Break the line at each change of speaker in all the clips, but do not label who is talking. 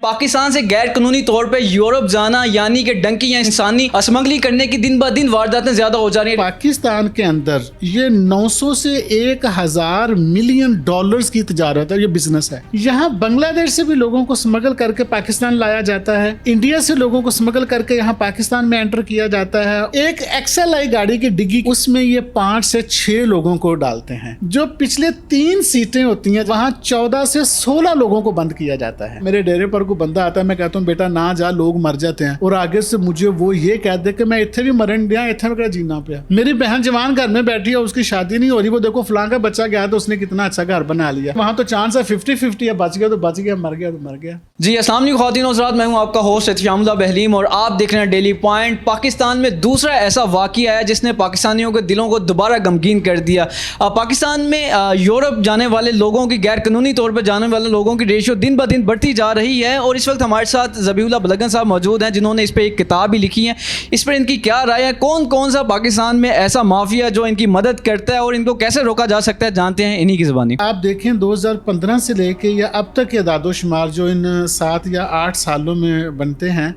पाकिस्तान से गैर कानूनी तौर पे यूरोप जाना यानी कि डंकी या इंसानी स्मगलिंग करने की दिन ब दिन वारदातें ज्यादा हो जा रही हैं।
पाकिस्तान के अंदर ये 900 से 1000 मिलियन डॉलर्स की तिजारत है, ये बिजनेस है। यहाँ बांग्लादेश से भी लोगों को स्मगल करके पाकिस्तान लाया जाता है, इंडिया से लोगों को स्मगल करके यहाँ पाकिस्तान में एंटर किया जाता है। एक XLI गाड़ी की डिग्गी, उसमें ये 5 से 6 लोगों को डालते हैं। जो पिछले 3 सीटें होती हैं वहाँ 14 से 16 लोगों को बंद किया जाता है। मेरे डेरे पर को बंदा आता है, मैं कहता हूँ बेटा ना जा, लोग मर जाते हैं, और आगे से मुझे वो ये कह दे कि मैं इतने भी मरन दिया, इतने में जीना पे। मेरी बहन जवान घर में बैठी है, उसकी शादी नहीं हो रही, वो देखो फलां का बच्चा गया तो उसने कितना अच्छा घर बना लिया। वहां तो चांस है 50-50 है, बच गया तो बच गया, मर गया तो मर गया।
जी अस्सलाम वालेकुम ख्वातीन और हज़रात, मैं हूं आपका होस्ट इत्यामुल्लाह बहलीम और आप देख रहे हैं डेली पॉइंट। पाकिस्तान में दूसरा ऐसा वाक़या है जिसने पाकिस्तानियों के दिलों को दोबारा गमगीन कर दिया। पाकिस्तान में यूरोप जाने वाले लोगों की, गैर कानूनी तौर पर जाने वाले लोगों की रेशियो दिन ब दिन बढ़ती जा रही है। और इस वक्त हमारे साथ ज़बीहुल्लाह बलगन साहब मौजूद हैं जिन्होंने इस पर एक किताब भी लिखी है। इस पर इनकी क्या राय है, कौन कौन सा पाकिस्तान में ऐसा माफिया जो इनकी मदद करता है और इनको कैसे रोका जा सकता है, जानते हैं इन्हीं की ज़बानी।
आप देखें 2015 से लेके या अब तक के दादोशुमार जो इन 7 या 8 सालों में बनते हैं,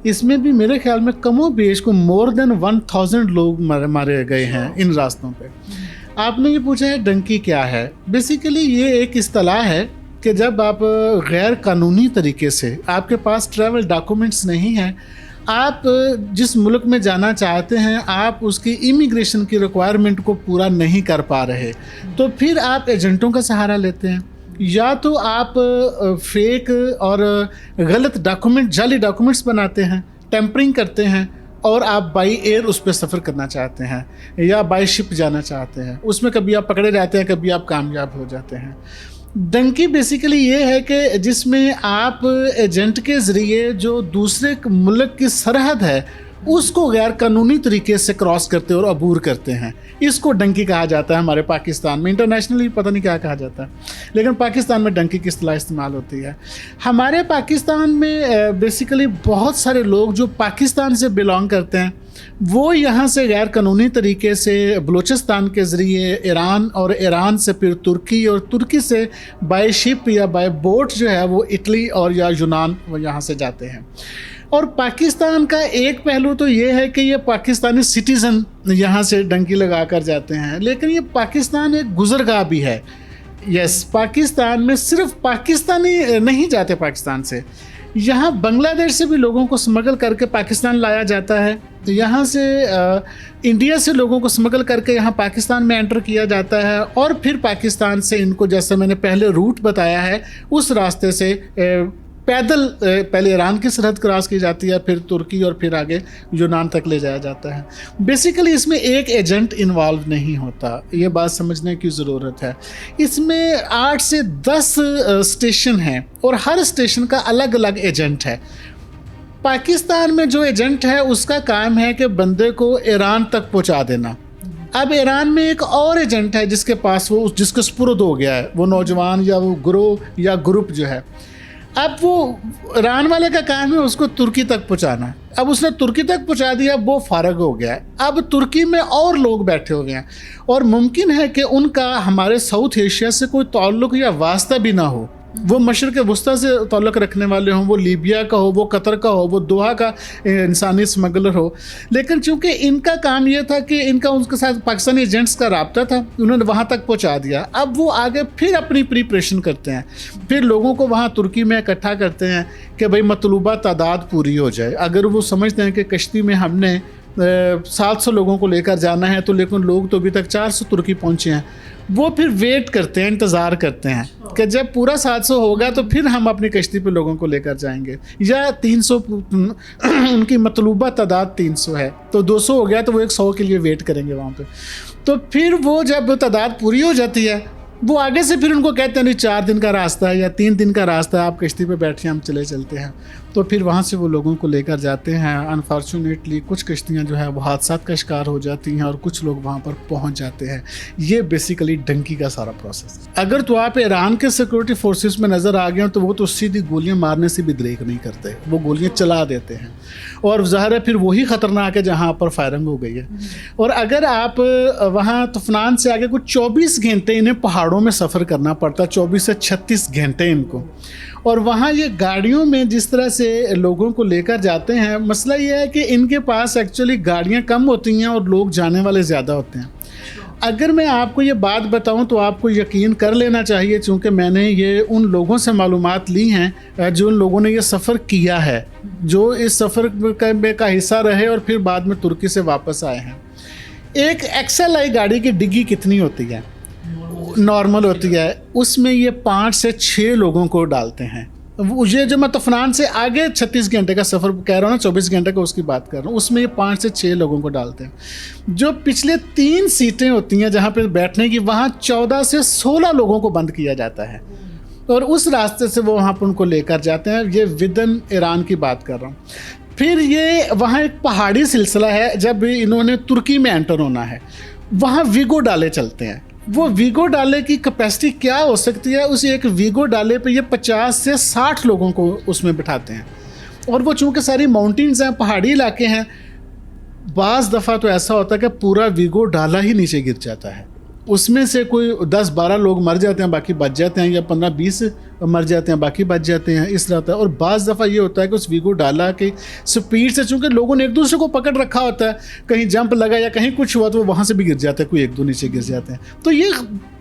इसमें भी मेरे ख्याल में कमो बेश को मोर देन 1000 लोग मारे गए हैं इन रास्तों पे। आपने ये पूछा है डंकी क्या है। बेसिकली ये एक इस्तिलाह है कि जब आप गैर कानूनी तरीके से, आपके पास ट्रैवल डॉक्यूमेंट्स नहीं हैं, आप जिस मुल्क में जाना चाहते हैं आप उसकी इमिग्रेशन की रिक्वायरमेंट को पूरा नहीं कर पा रहे, तो फिर आप एजेंटों का सहारा लेते हैं, या तो आप फेक और गलत डॉक्यूमेंट, जाली डॉक्यूमेंट्स बनाते हैं, टेम्परिंग करते हैं, और आप बाई एयर उस पर सफ़र करना चाहते हैं या बाई शिप जाना चाहते हैं। उसमें कभी आप पकड़े जाते हैं, कभी आप कामयाब हो जाते हैं। डंकी बेसिकली ये है कि जिसमें आप एजेंट के ज़रिए जो दूसरे मुल्क की सरहद है उसको गैर कानूनी तरीके से क्रॉस करते और अबूर करते हैं, इसको डंकी कहा जाता है। हमारे पाकिस्तान में, इंटरनेशनली पता नहीं क्या कहा जाता है, लेकिन पाकिस्तान में डंकी की इस्तिलाह इस्तेमाल होती है। हमारे पाकिस्तान में बेसिकली बहुत सारे लोग जो पाकिस्तान से बिलोंग करते हैं वो यहाँ से गैर कानूनी तरीके से बलूचिस्तान के ज़रिए ईरान, और ईरान से फिर तुर्की, और तुर्की से बाय शिप या बाय बोट जो है वो इटली और या यूनान वो यहाँ से जाते हैं। और पाकिस्तान का एक पहलू तो ये है कि ये पाकिस्तानी सिटीज़न यहाँ से डंकी लगा कर जाते हैं, लेकिन ये पाकिस्तान एक गुज़रगाह भी है। यस, पाकिस्तान में सिर्फ पाकिस्तानी नहीं जाते पाकिस्तान से, यहाँ बांग्लादेश से भी लोगों को स्मगल करके पाकिस्तान लाया जाता है। यहाँ से इंडिया से लोगों को स्मगल करके यहाँ पाकिस्तान में एंटर किया जाता है, और फिर पाकिस्तान से इनको, जैसे मैंने पहले रूट बताया है, उस रास्ते से पैदल पहले ईरान की सरहद क्रॉस की जाती है, फिर तुर्की, और फिर आगे यूनान तक ले जाया जाता है। बेसिकली इसमें एक एजेंट इन्वॉल्व नहीं होता, ये बात समझने की ज़रूरत है। इसमें 8 से 10 स्टेशन हैं और हर स्टेशन का अलग अलग एजेंट है। पाकिस्तान में जो एजेंट है उसका काम है कि बंदे को ईरान तक पहुंचा देना। अब ईरान में एक और एजेंट है जिसके पास वो, जिसके सुपुर्द हो गया है वो नौजवान या वो ग्रोह या ग्रुप जो है। अब वो ईरान वाले का काम है उसको तुर्की तक पहुंचाना। अब उसने तुर्की तक पहुंचा दिया, वो फारग हो गया है। अब तुर्की में और लोग बैठे हो गए हैं, और मुमकिन है कि उनका हमारे साउथ एशिया से कोई ताल्लुक़ या वास्ता भी ना हो। वो मशरक़ वस्ता से ताल्लुक़ रखने वाले हों, वो लीबिया का हो, वो कतर का हो, वो दोहा का इंसानी स्मगलर हो, लेकिन चूंकि इनका काम ये था कि इनका उनके साथ पाकिस्तानी एजेंट्स का रब्ता था, उन्होंने वहाँ तक पहुँचा दिया। अब वो आगे फिर अपनी प्रिपरेशन करते हैं, फिर लोगों को वहाँ तुर्की में इकट्ठा करते हैं कि भाई मतलूबा तादाद पूरी हो जाए। अगर वो समझते हैं कि कश्ती में हमने 700 लोगों को लेकर जाना है, तो लेकिन लोग तो अभी तक 400 तुर्की पहुँचे हैं, वो फिर वेट करते हैं, इंतज़ार करते हैं कि जब पूरा 700 होगा तो फिर हम अपनी कश्ती पे लोगों को लेकर जाएंगे, या 300 उनकी मतलूबा तादाद 300 है तो 200 हो गया तो वो एक 100 के लिए वेट करेंगे वहाँ पे। तो फिर वो जब तादाद पूरी हो जाती है वो आगे से फिर उनको कहते हैं नहीं 4 दिन का रास्ता है या 3 दिन का रास्ता है, आप कश्ती पे बैठिए, हम चले चलते हैं। तो फिर वहाँ से वो लोगों को लेकर जाते हैं। अनफॉर्चुनेटली कुछ कश्तियाँ जो है वो हादसात का शिकार हो जाती हैं और कुछ लोग वहाँ पर पहुँच जाते हैं। ये बेसिकली डंकी का सारा प्रोसेस। अगर तो आप ईरान के सिक्योरिटी फोर्सेस में नज़र आ गए तो वो तो सीधी गोलियाँ मारने से भी देख नहीं करते, वो गोलियाँ चला देते हैं, और ज़ाहिर है फिर वही ख़तरनाक है जहाँ पर फायरिंग हो गई है। और अगर आप वहाँ तुफनान से आगे कुछ 24 घंटे इन्हें पहाड़ों पहाड़ों में सफ़र करना पड़ता, 24 से 36 घंटे इनको। और वहाँ ये गाड़ियों में जिस तरह से लोगों को लेकर जाते हैं, मसला ये है कि इनके पास एक्चुअली गाड़ियाँ कम होती हैं और लोग जाने वाले ज़्यादा होते हैं। अगर मैं आपको ये बात बताऊं तो आपको यकीन कर लेना चाहिए, चूँकि मैंने ये उन लोगों से मालूमात ली हैं जो उन लोगों ने ये सफ़र किया है, जो इस सफ़र का हिस्सा रहे और फिर बाद में तुर्की से वापस आए हैं। एक XLI गाड़ी की डिग्गी कितनी होती है? नॉर्मल होती है, उसमें ये 5 से 6 लोगों को डालते हैं। ये जो मैं तफनान से आगे 36 घंटे का सफ़र कह रहा हूँ ना, 24 घंटे का उसकी बात कर रहा हूँ, उसमें ये 5 से 6 लोगों को डालते हैं। जो पिछले 3 सीटें होती हैं जहाँ पे बैठने की, वहाँ 14 से 16 लोगों को बंद किया जाता है और उस रास्ते से वो वहाँ पर उनको लेकर जाते हैं। ये विदन ईरान की बात कर रहा हूँ। फिर ये वहाँ एक पहाड़ी सिलसिला है, जब इन्होंने तुर्की में एंटर होना है, वहाँ वीगो डाले चलते हैं। वो वीगो डाले की कैपेसिटी क्या हो सकती है? उस एक वीगो डाले पे ये 50 से 60 लोगों को उसमें बिठाते हैं। और वो चूँकि सारी माउंटेन्स हैं, पहाड़ी इलाके हैं, बाज़ दफ़ा तो ऐसा होता है कि पूरा वीगो डाला ही नीचे गिर जाता है। उसमें से कोई 10-12 लोग मर जाते हैं, बाकी बच जाते हैं, या 15-20 मर जाते हैं, बाकी बच जाते हैं, इस तरह। और बाज़ दफ़ा ये होता है कि उस वीगो डाला की स्पीड से, चूँकि लोगों ने एक दूसरे को पकड़ रखा होता है, कहीं जंप लगा या कहीं कुछ हुआ तो वो वहाँ से भी गिर जाता है, कोई 1-2 नीचे गिर जाते हैं। तो ये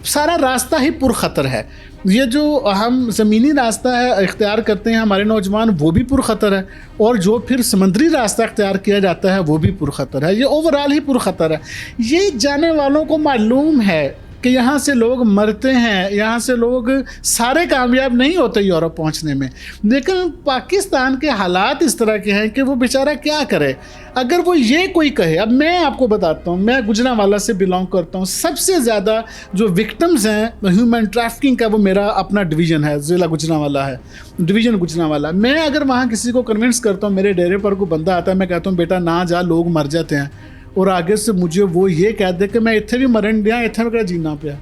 सारा रास्ता ही पुरखतर है। ये जो हम ज़मीनी रास्ता है इख्तियार करते हैं हमारे नौजवान, वो भी पुरखतर है, और जो फिर समंदरी रास्ता इख्तियार किया जाता है वो भी पुरखतर है। ये ओवरऑल ही पुरखतर है। ये जाने वालों को मालूम है कि यहाँ से लोग मरते हैं, यहाँ से लोग सारे कामयाब नहीं होते यूरोप पहुँचने में। लेकिन पाकिस्तान के हालात इस तरह के हैं कि वो बेचारा क्या करे। अगर वो ये कोई कहे, अब मैं आपको बताता हूँ, मैं गुजरांवाला से बिलोंग करता हूँ। सबसे ज़्यादा जो विक्टिम्स हैं ह्यूमन ट्रैफिकिंग का, वो मेरा अपना डिवीज़न है, ज़िला गुजरांवाला है, डिवीज़न गुजरांवाला। मैं अगर वहाँ किसी को कन्विंस करता हूँ, मेरे डेरे पर कोई बंदा आता है, मैं कहता हूँ बेटा ना जा, लोग मर जाते हैं, और आगे से मुझे वो ये कह दे कि मैं इतने भी मरन दिया, इतने में जीना पे,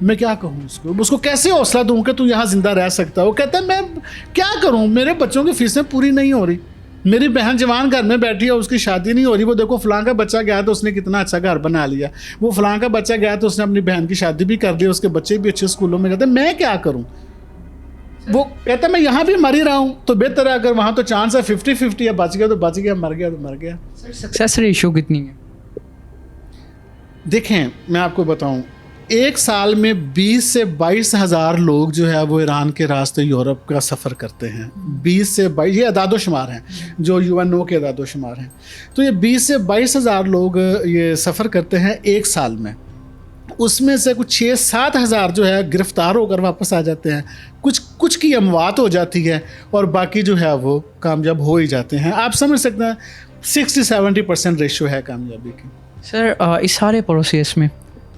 मैं क्या कहूँ उसको कैसे हौसला दूँ कि तू यहाँ ज़िंदा रह सकता है? वो कहता है मैं क्या करूँ, मेरे बच्चों की फीसें पूरी नहीं हो रही, मेरी बहन जवान घर में बैठी है, उसकी शादी नहीं हो रही। वो देखो फलां का बच्चा गया तो उसने कितना अच्छा घर बना लिया, वो फलां का बच्चा गया तो उसने अपनी बहन की शादी भी कर ली, उसके बच्चे भी अच्छे स्कूलों में जाते हैं, मैं क्या करूँ? वो कहता है मैं यहाँ भी मर ही रहा हूँ, तो बेहतर है अगर वहाँ तो चांस है 50-50 है, बच गया तो बच गया, मर गया तो मर गया।
सक्सेस रेशियो कितनी है?
देखें मैं आपको बताऊं, एक साल में 20 से 22 हज़ार लोग जो है वो ईरान के रास्ते यूरोप का सफ़र करते हैं। 20 से 22, ये अदादोशुमार हैं जो UNO के अदादोशुमार हैं। तो ये 20 से 22 हज़ार लोग ये सफ़र करते हैं एक साल में। उसमें से कुछ 6-7 हज़ार जो है गिरफ़्तार होकर वापस आ जाते हैं, कुछ की अमवात हो जाती है, और बाकी जो है वो कामयाब हो ही जाते हैं। आप समझ सकते हैं 60-70% रेशो है कामयाबी की।
सर इस सारे प्रोसेस में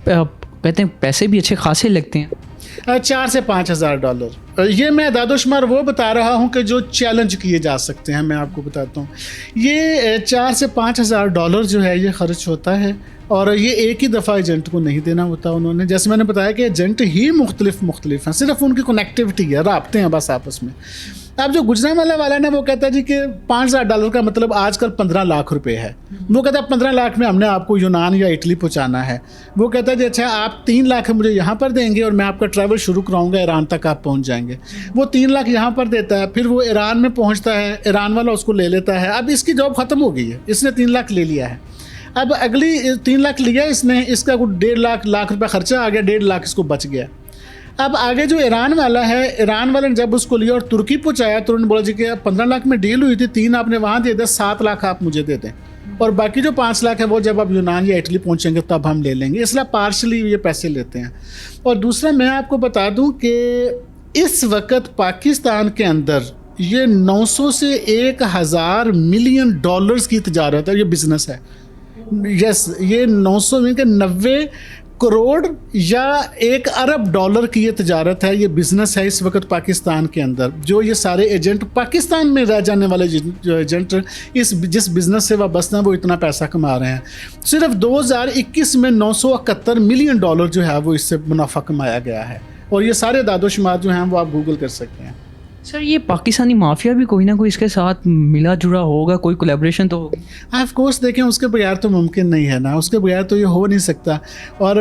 कहते हैं पैसे भी अच्छे खासे लगते हैं,
4 से 5 हज़ार डॉलर। ये मैं दादोशुमार वो बता रहा हूँ कि जो चैलेंज किए जा सकते हैं। मैं आपको बताता हूँ, ये 4 से 5 हज़ार डॉलर जो है ये ख़र्च होता है, और ये एक ही दफ़ा एजेंट को नहीं देना होता उन्होंने। जैसे मैंने बताया कि एजेंट ही मुख्तलिफ हैं, सिर्फ उनकी कनेक्टिविटी है, राब्ते हैं बस आपस में। अब जो गुजरांवाला वाला है ना, वो कहता है जी कि 5,000 डॉलर का मतलब आजकल 15 लाख रुपए है। वो कहता है 15 लाख में हमने आपको यूनान या इटली पहुंचाना है। वो कहता है जी अच्छा आप 3 लाख मुझे यहाँ पर देंगे और मैं आपका ट्रैवल शुरू कराऊंगा, ईरान तक आप पहुँच जाएंगे। वो 3 लाख यहाँ पर देता है, फिर वो ईरान में पहुँचता है, ईरान वाला उसको ले लेता है। अब इसकी जॉब ख़त्म हो गई है, इसने 3 लाख ले लिया है। अब अगली 3 लाख लिया इसने, इसका कुछ 1.5 लाख रुपये खर्चा आ गया, 1.5 लाख इसको बच गया। अब आगे जो ईरान वाला है, ईरान वाले ने जब उसको लिया और तुर्की पहुँचाया तो उन्होंने बोला जी कि 15 लाख में डील हुई थी, 3 आपने वहाँ दे दिया, 7 लाख आप मुझे दे दें, और बाकी जो 5 लाख है वो जब आप यूनान या इटली पहुँचेंगे तब हम ले लेंगे। इसलिए पार्शली ये पैसे लेते हैं। और दूसरा मैं आपको बता दूँ कि इस वक्त पाकिस्तान के अंदर ये 900 से 1,000 मिलियन डॉलर्स की तजारत है, ये बिज़नेस है। यस, ये 900 में के 90 करोड़ या 1 अरब डॉलर की ये तजारत है, ये बिज़नेस है इस वक्त पाकिस्तान के अंदर। जो ये सारे एजेंट पाकिस्तान में रह जाने वाले जो एजेंट जिस बिज़नेस से वाबस्ता हैं वो इतना पैसा कमा रहे हैं। सिर्फ 2021 में 971 मिलियन डॉलर जो है वो इससे मुनाफा कमाया गया है। और ये सारे दादोशुमार जो हैं वो आप गूगल कर सकते हैं।
सर ये पाकिस्तानी माफिया भी कोई ना कोई इसके साथ मिला जुड़ा होगा, कोई कोलैबोरेशन तो होगी।
ऑफ कोर्स देखें, उसके बगैर तो मुमकिन नहीं है ना, उसके बगैर तो ये हो नहीं सकता। और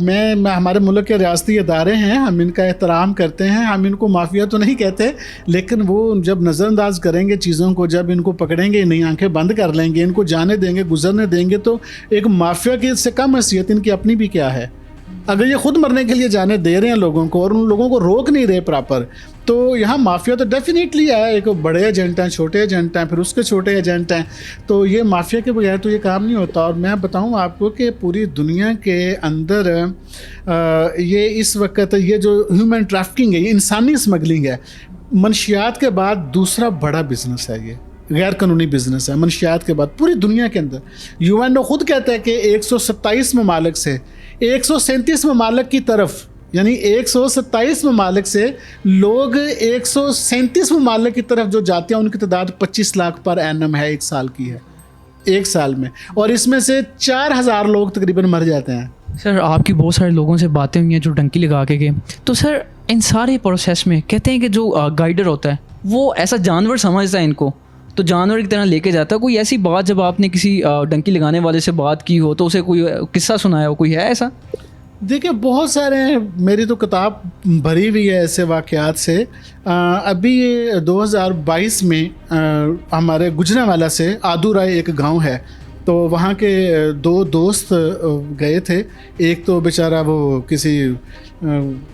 मैं हमारे मुल्क के रियासती इदारे हैं, हम इनका एहतराम करते हैं, हम इनको माफिया तो नहीं कहते, लेकिन वो जब नज़रअंदाज करेंगे चीज़ों को, जब इनको पकड़ेंगे नहीं, आंखें बंद कर लेंगे, इनको जाने देंगे, गुजरने देंगे, तो एक माफिया की इससे कम हैसियत इनकी अपनी भी क्या है। अगर ये खुद मरने के लिए जाने दे रहे हैं लोगों को और उन लोगों को रोक नहीं रहे प्रॉपर, तो यहाँ माफिया तो डेफिनेटली है। एक बड़े एजेंट हैं, छोटे एजेंट हैं, फिर उसके छोटे एजेंट हैं, तो ये माफिया के बगैर तो ये काम नहीं होता। और मैं बताऊँ आपको कि पूरी दुनिया के अंदर ये इस वक्त ये जो ह्यूमन ट्रैफिकिंग है, ये इंसानी स्मगलिंग है, मनशियात के बाद दूसरा बड़ा बिजनेस है। ये गैर कानूनी बिजनेस है मनशियात के बाद पूरी दुनिया के अंदर। यूएनओ खुद कहता है कि 127 ममालिक से 137 ममालिक की तरफ, यानी 127 ममालिक से लोग 137 ममालिक की तरफ जो जाते हैं उनकी तादाद 25 लाख पर एनम है, एक साल की है, एक साल में। और इसमें से 4000 लोग तकरीबन मर जाते हैं।
सर आपकी बहुत सारे लोगों से बातें हुई हैं जो डंकी लगा के गए, तो सर इन सारे प्रोसेस में कहते हैं कि जो गाइडर होता है वो ऐसा जानवर समझता है इनको, तो जानवर की तरह लेके जाता है। कोई ऐसी बात जब आपने किसी डंकी लगाने वाले से बात की हो तो उसे कोई किस्सा सुनाया हो, कोई है ऐसा?
देखिए बहुत सारे हैं, मेरी तो किताब भरी हुई है ऐसे वाक़यात से। अभी ये 2022 में हमारे गुजरांवाला से आदूराय एक गांव है, तो वहाँ के दो दोस्त गए थे। एक तो बेचारा वो किसी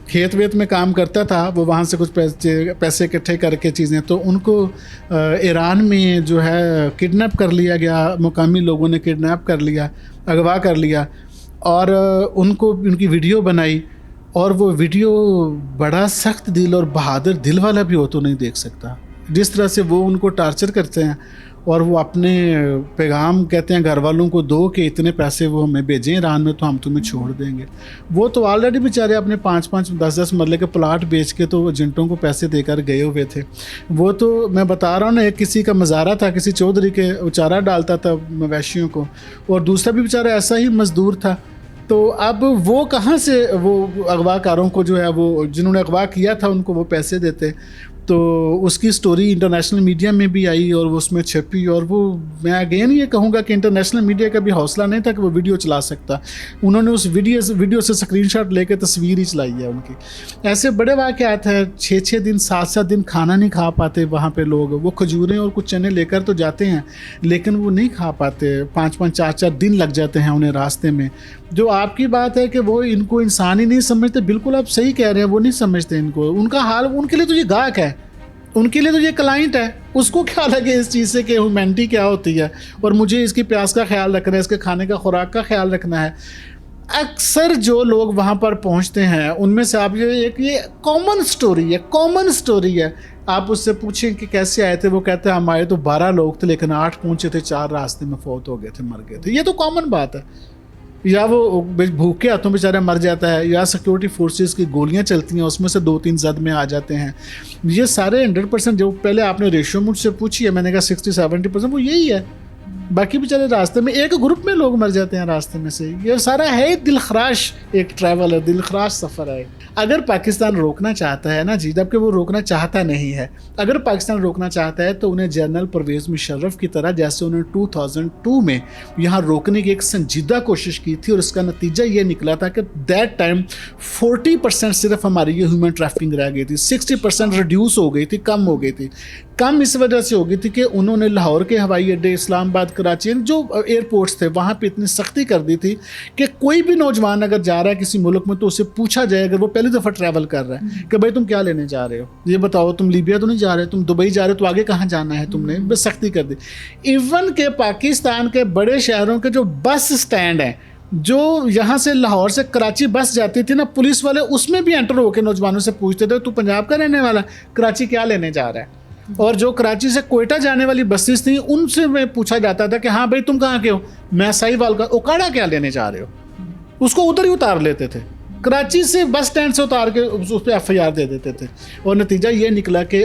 खेत वेत में काम करता था, वो वहाँ से कुछ पैसे इकट्ठे करके चीज़ें, तो उनको ईरान में जो है किडनैप कर लिया गया, मुकामी लोगों ने किडनैप कर लिया, अगवा कर लिया, और उनको उनकी वीडियो बनाई। और वो वीडियो बड़ा सख्त दिल और बहादुर दिल वाला भी हो तो नहीं देख सकता, जिस तरह से वो उनको टार्चर करते हैं। और वो अपने पैगाम कहते हैं घर वालों को दो कि इतने पैसे वो हमें भेजें ईरान में तो हम तुम्हें छोड़ देंगे। वो तो ऑलरेडी बेचारे अपने 5-5, 10-10 मरले के प्लाट बेच के तो एजेंटों को पैसे देकर गए हुए थे। वो तो मैं बता रहा हूँ ना, एक किसी का मज़ारा था, किसी चौधरी के चारा डालता था मवेशियों को, और दूसरा भी बेचारा ऐसा ही मज़दूर था। तो अब वो कहाँ से वो अगवाकारों को जो है, वो जिन्होंने अगवा किया था उनको वो पैसे देते। तो उसकी स्टोरी इंटरनेशनल मीडिया में भी आई और वो उसमें छपी। और वो मैं अगेन ये कहूँगा कि इंटरनेशनल मीडिया का भी हौसला नहीं था कि वो वीडियो चला सकता। उन्होंने उस वीडियो से स्क्रीनशॉट लेके तस्वीर ही चलाई है उनकी। ऐसे बड़े वाक़यात हैं, 6-6 दिन 7-7 दिन खाना नहीं खा पाते वहाँ पे लोग। वो खजूरें और कुछ चने लेकर तो जाते हैं लेकिन वो नहीं खा पाते, 5-5 4-4 दिन लग जाते हैं उन्हें रास्ते में। जो आपकी बात है कि वो इनको इंसान ही नहीं समझते, बिल्कुल आप सही कह रहे हैं, वो नहीं समझते इनको। उनका हाल, उनके लिए तो ये गाहक है, उनके लिए तो ये क्लाइंट है, उसको क्या लगे इस चीज़ से कि ह्यूमैनिटी क्या होती है और मुझे इसकी प्यास का ख्याल रखना है, इसके खाने का खुराक का ख्याल रखना है। अक्सर जो लोग वहाँ पर पहुँचते हैं उनमें से आप ये कॉमन स्टोरी है। आप उससे पूछें कि कैसे आए थे, वो कहते हैं हम आए तो 12 लोग थे लेकिन 8 पहुँचे थे, 4 रास्ते में फौत हो गए थे, मर गए थे। ये तो कॉमन बात है। या वो भूखे हाथों बेचारा मर जाता है, या सिक्योरिटी फोर्सेस की गोलियां चलती हैं उसमें से 2-3 जद में आ जाते हैं। ये सारे 100%, जो पहले आपने रेशियो मुझसे पूछी है, मैंने कहा 60-70% वो यही है। बाकी बेचारे रास्ते में एक ग्रुप में लोग मर जाते हैं रास्ते में से। ये सारा है दिलखराश एक ट्रैवल है, दिलखराश सफ़र है। अगर पाकिस्तान रोकना चाहता है ना जी, जबकि वो रोकना चाहता नहीं है, अगर पाकिस्तान रोकना चाहता है तो उन्हें जनरल परवेज़ मुशर्रफ की तरह, जैसे उन्होंने 2002 में यहाँ रोकने की एक संजीदा कोशिश की थी और उसका नतीजा ये निकला था कि दैट टाइम 40% सिर्फ हमारी ये ह्यूमन ट्रैफिकिंग रह गई थी, 60% रिड्यूस हो गई थी, कम हो गई थी। कम इस वजह से हो गई थी कि उन्होंने लाहौर के हवाई अड्डे, इस्लामाबाद, कराची, जो एयरपोर्ट्स थे वहाँ पे इतनी सख्ती कर दी थी कि कोई भी नौजवान अगर जा रहा है किसी मुल्क में तो उसे पूछा जाए, अगर वो पहली दफ़ा ट्रैवल कर रहा है, कि भाई तुम क्या लेने जा रहे हो, ये बताओ, तुम लीबिया तो नहीं जा रहे, तुम दुबई जा रहे हो, तो आगे कहाँ जाना है तुमने, बस सख्ती कर दी। इवन के पाकिस्तान के बड़े शहरों के जो बस स्टैंड हैं, जो यहाँ से लाहौर से कराची बस जाती थी ना, पुलिस वाले उसमें भी एंटर होकर नौजवानों से पूछते थे, तू पंजाब का रहने वाला, कराची क्या लेने जा रहा है। और जो कराची से कोयटा जाने वाली बसेस थी उनसे मैं पूछा जाता था कि हाँ भाई तुम कहाँ के हो, मैं साहिवाल का, ओकाड़ा क्या लेने जा रहे हो, उसको उधर ही उतार लेते थे। कराची से बस स्टैंड से उतार के उस पर एफआईआर दे देते थे और नतीजा ये निकला कि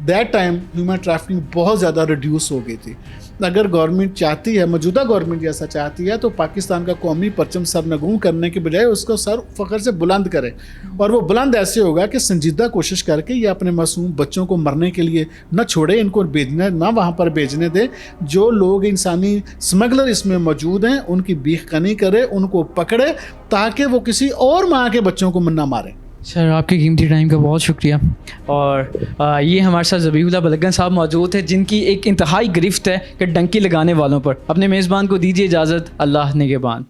दैट टाइम ह्यूमन ट्रैफिकिंग बहुत ज़्यादा रिड्यूस हो गई थी। अगर गवर्नमेंट चाहती है, मौजूदा गवर्नमेंट जैसा चाहती है, तो पाकिस्तान का कौमी परचम सरनगू करने के बजाय उसको सर फ़ख्र से बुलंद करे, और वो बुलंद ऐसे होगा कि संजीदा कोशिश करके ये अपने मासूम बच्चों को मरने के लिए न छोड़े, इनको भेजने ना वहाँ पर भेजने दे। जो लोग इंसानी स्मगलर इसमें मौजूद हैं उनकी बीखकनी करे, उनको पकड़े, ताकि वो किसी और माँ के बच्चों को ना मारें।
सर आपके कीमती टाइम का बहुत शुक्रिया। और ये हमारे साथ ज़बीहुल्लाह बलगन साहब मौजूद है, जिनकी एक इंतहाई गिरफ्त है कि डंकी लगाने वालों पर। अपने मेज़बान को दीजिए इजाज़त। अल्लाह निगहबान।